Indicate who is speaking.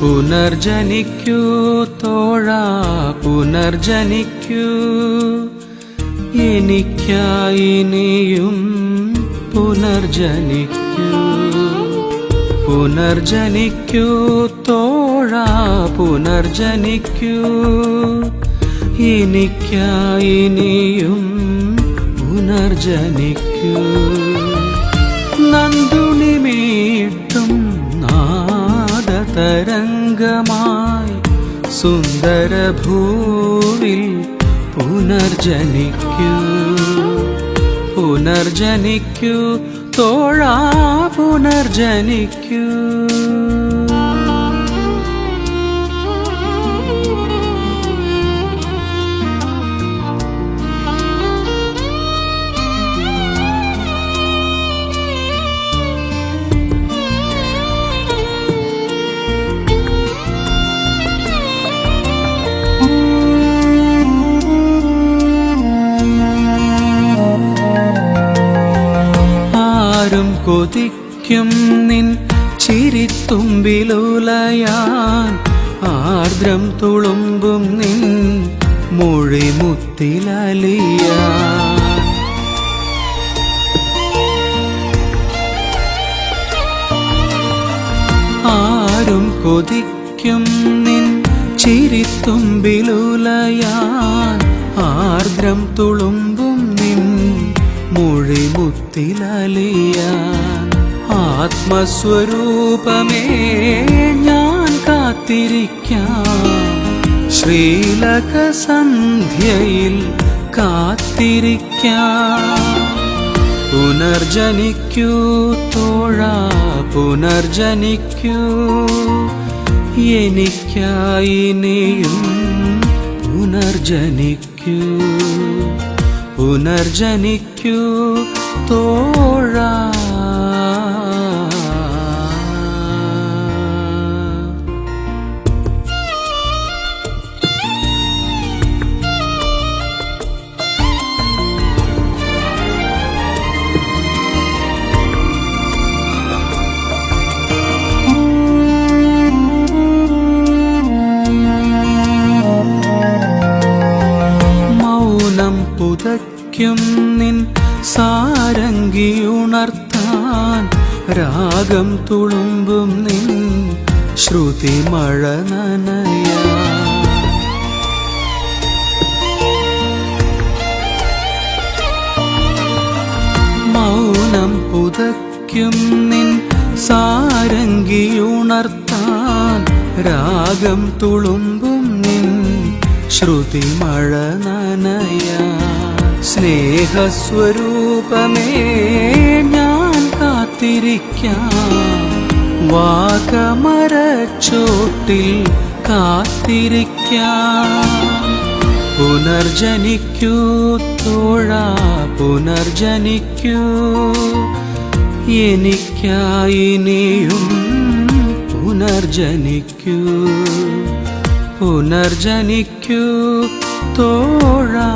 Speaker 1: പുനർജനിക്കൂ തോഴാ പുനർജനിക്കൂ, എനിക്കായി നീയും പുനർജനിക്കൂ. പുനർജനിക്കൂ തോഴാ പുനർജനിക്കൂ, എനിക്കായി നീയും പുനർജനിക്കൂ. നന്ദുണിമീട്ടും നാദതരംഗമായി സുന്ദരഭൂവിൽ പുനർജനിക്കൂ. പുനർജനിക്കൂ തോഴാ പുനർജനിക്കൂ. കൊതിക്കും നിൻ ചിരിത്തുമ്പിലുലയാൻ, ആർദ്രം തുളുമ്പും നിൻ മൊഴിമുത്തിലലിയാൻ. ആരും കൊതിക്കും നിൻ ചിരിത്തുമ്പിലുലയാൻ, ആർദ്രം തുളുമ്പും നിൻ മൊഴിമുത്തിലലിയാൻ. ആത്മസ്വരൂപമേ ഞാൻ കാത്തിരിക്കാം, ശ്രീലക സന്ധ്യയിൽ കാത്തിരിക്കാം. പുനർജനിക്കൂ തോഴാ പുനർജനിക്കൂ, എനിക്കായി നീയും പുനർജനിക്കൂ. പുനർജനിക്കൂ തോഴാ. പുതയ്ക്കും നിൻ സാരംഗിയുണർത്താൻ, രാഗം തുളുമ്പും നിൻ ശ്രുതി മഴ നനയാൻ. മൗനം പുതയ്ക്കും നിൻ സാരംഗിയുണർത്താൻ, രാഗം തുളുമ്പും നിൻ ശ്രുതി മഴ നനയാൻ. സ്നേഹസ്വരൂപമേ ഞാൻ കാത്തിരിക്കാം, വാഗമരച്ചോട്ടിൽ കാത്തിരിക്കാം. പുനർജനിക്കൂ തോഴാ പുനർജനിക്കൂ, എനിക്കായി നീയും പുനർജനിക്കൂ. പുനർജനിക്കൂ തോഴാ.